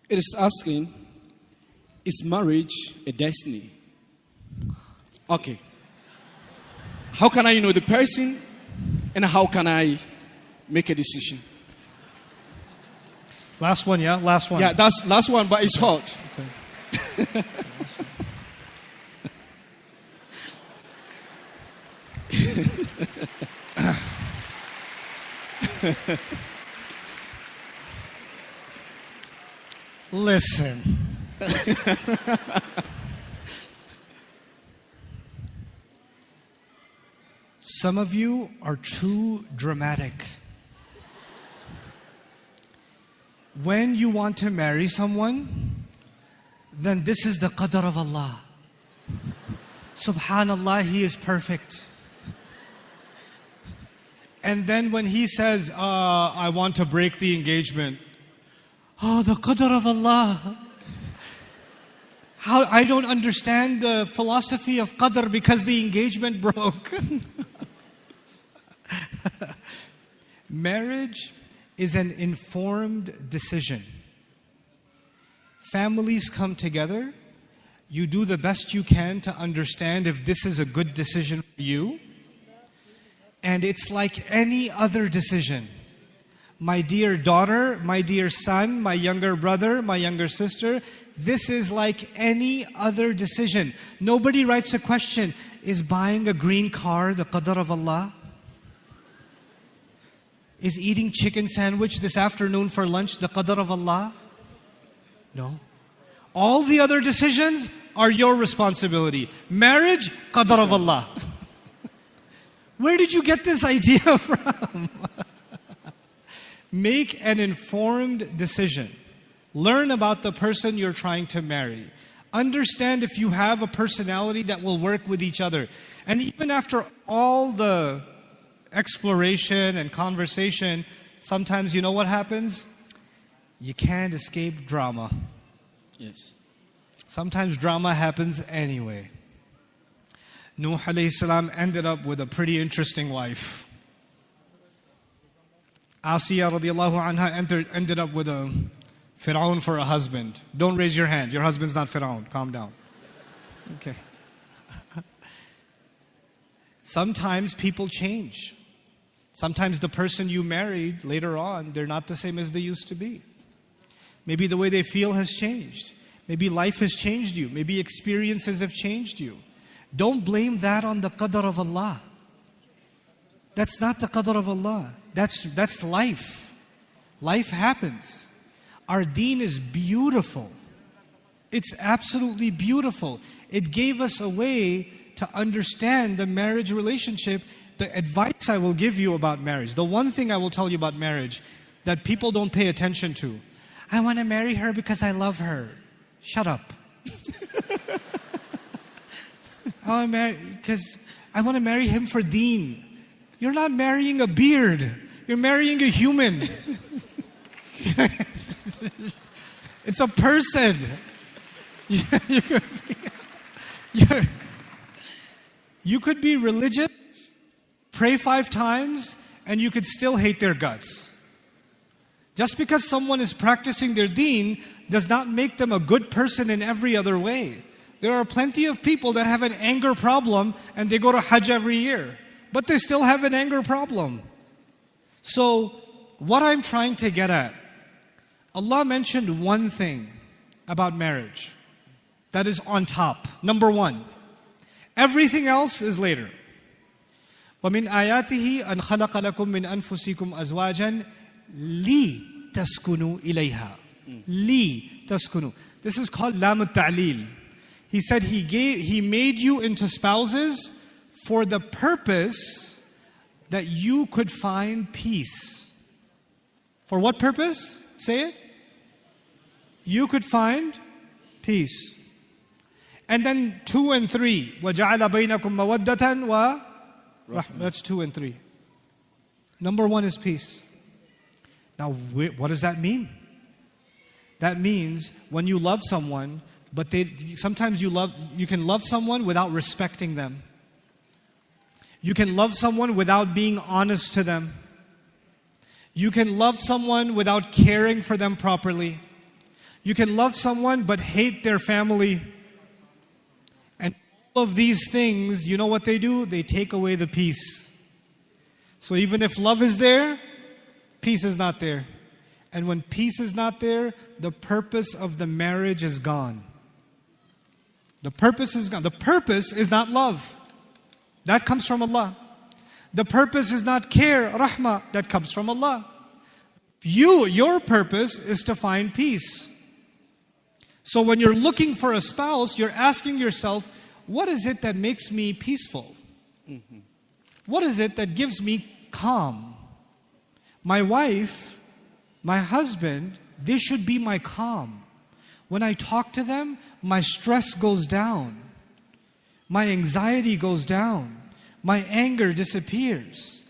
It is asking, is marriage a destiny? Okay. How can I know the person and how can I make a decision? Last one, yeah? Last one. Yeah, that's last one, but it's hot. Okay. Listen. Some of you are too dramatic. When you want to marry someone, then this is the qadr of Allah. Subhanallah, He is perfect. And then when He says, I want to break the engagement, oh, the qadr of Allah. How I don't understand the philosophy of qadr because the engagement broke. Marriage is an informed decision. Families come together. You do the best you can to understand if this is a good decision for you. And it's like any other decision. My dear daughter, my dear son, my younger brother, my younger sister, this is like any other decision. Nobody writes a question, is buying a green car the qadr of Allah? Is eating chicken sandwich this afternoon for lunch the qadr of Allah? No. All the other decisions are your responsibility. Marriage, qadr of Allah. Where did you get this idea from? Make an informed decision. Learn about the person you're trying to marry. Understand if you have a personality that will work with each other. And even after all the exploration and conversation, sometimes you know what happens? You can't escape drama. Yes. Sometimes drama happens anyway. Nuh alayhi salam ended up with a pretty interesting wife. Asiya radiallahu anha ended up with a Fir'aun for a husband. Don't raise your hand. Your husband's not Fir'aun. Calm down. Okay. Sometimes people change. Sometimes the person you married later on, they're not the same as they used to be. Maybe the way they feel has changed. Maybe life has changed you. Maybe experiences have changed you. Don't blame that on the qadr of Allah. That's not the qadr of Allah. That's life. Life happens. Our deen is beautiful. It's absolutely beautiful. It gave us a way to understand the marriage relationship. The advice I will give you about marriage, the one thing I will tell you about marriage that people don't pay attention to. I want to marry her because I love her. Shut up. I want to marry him for deen. You're not marrying a beard. You're marrying a human. It's a person. You could be religious, pray 5 times, and you could still hate their guts. Just because someone is practicing their deen does not make them a good person in every other way. There are plenty of people that have an anger problem and they go to Hajj every year, but they still have an anger problem. So, what I'm trying to get at, Allah mentioned one thing about marriage that is on top. Number 1. Everything else is later. وَمِنْ آيَاتِهِ أَنْ خَلَقَ لَكُم مِّنْ أَنفُسِكُمْ أَزْوَاجًا لِتَسْكُنُوا إِلَيْهَا. لِتَسْكُنُوا. This is called lam al-ta'lil. He said He made you into spouses for the purpose that you could find peace. For what purpose? Say it. You could find peace. And then 2 and 3. وَجَعَلَ بَيْنَكُمْ مَوَدَّةً وَرَحْمَةً. That's 2 and 3. Number 1 is peace. Now, what does that mean? That means when you love someone, but sometimes you can love someone without respecting them. You can love someone without being honest to them. You can love someone without caring for them properly. You can love someone but hate their family. And all of these things, you know what they do? They take away the peace. So even if love is there, peace is not there. And when peace is not there, the purpose of the marriage is gone. The purpose is gone. The purpose is not love. That comes from Allah. The purpose is not care, rahmah. That comes from Allah. Your purpose is to find peace. So when you're looking for a spouse, you're asking yourself, what is it that makes me peaceful? What is it that gives me calm? My wife, my husband, they should be my calm. When I talk to them, my stress goes down. My anxiety goes down. My anger disappears.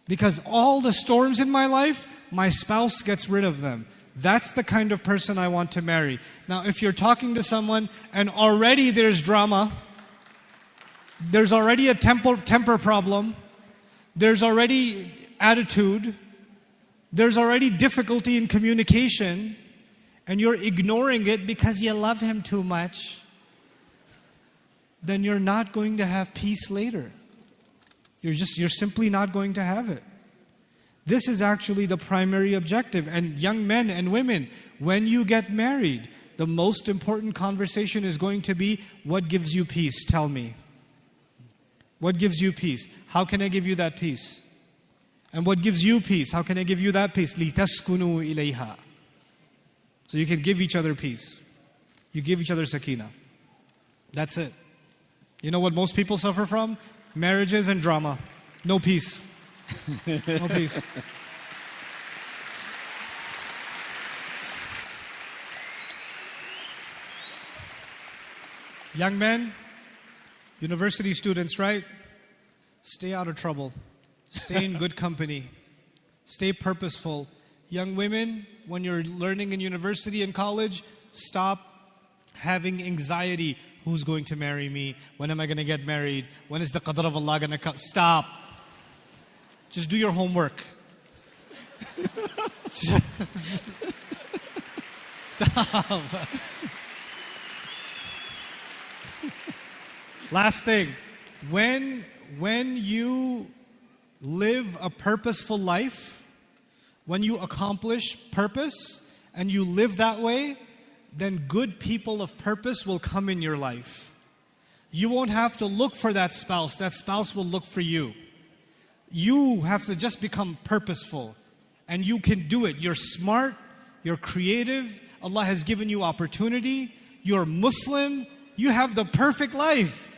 Because all the storms in my life, my spouse gets rid of them. That's the kind of person I want to marry. Now, if you're talking to someone and already there's drama, there's already a temper problem, there's already attitude, there's already difficulty in communication, and you're ignoring it because you love him too much, then you're not going to have peace later. You're simply not going to have it. This is actually the primary objective. And young men and women, when you get married, the most important conversation is going to be, what gives you peace? Tell me. What gives you peace? How can I give you that peace? And what gives you peace? How can I give you that peace? لِتَسْكُنُوا إِلَيْهَا. So you can give each other peace. You give each other sakina. That's it. You know what most people suffer from? Marriages and drama. No peace. No peace. Young men, university students, right? Stay out of trouble. Stay in good company. Stay purposeful. Young women, when you're learning in university and college, stop having anxiety. Who's going to marry me? When am I going to get married? When is the qadr of Allah going to come? Stop. Just do your homework. Stop. Last thing. When you live a purposeful life, when you accomplish purpose and you live that way, then good people of purpose will come in your life. You won't have to look for that spouse. That spouse will look for you. You have to just become purposeful. And you can do it. You're smart. You're creative. Allah has given you opportunity. You're Muslim. You have the perfect life.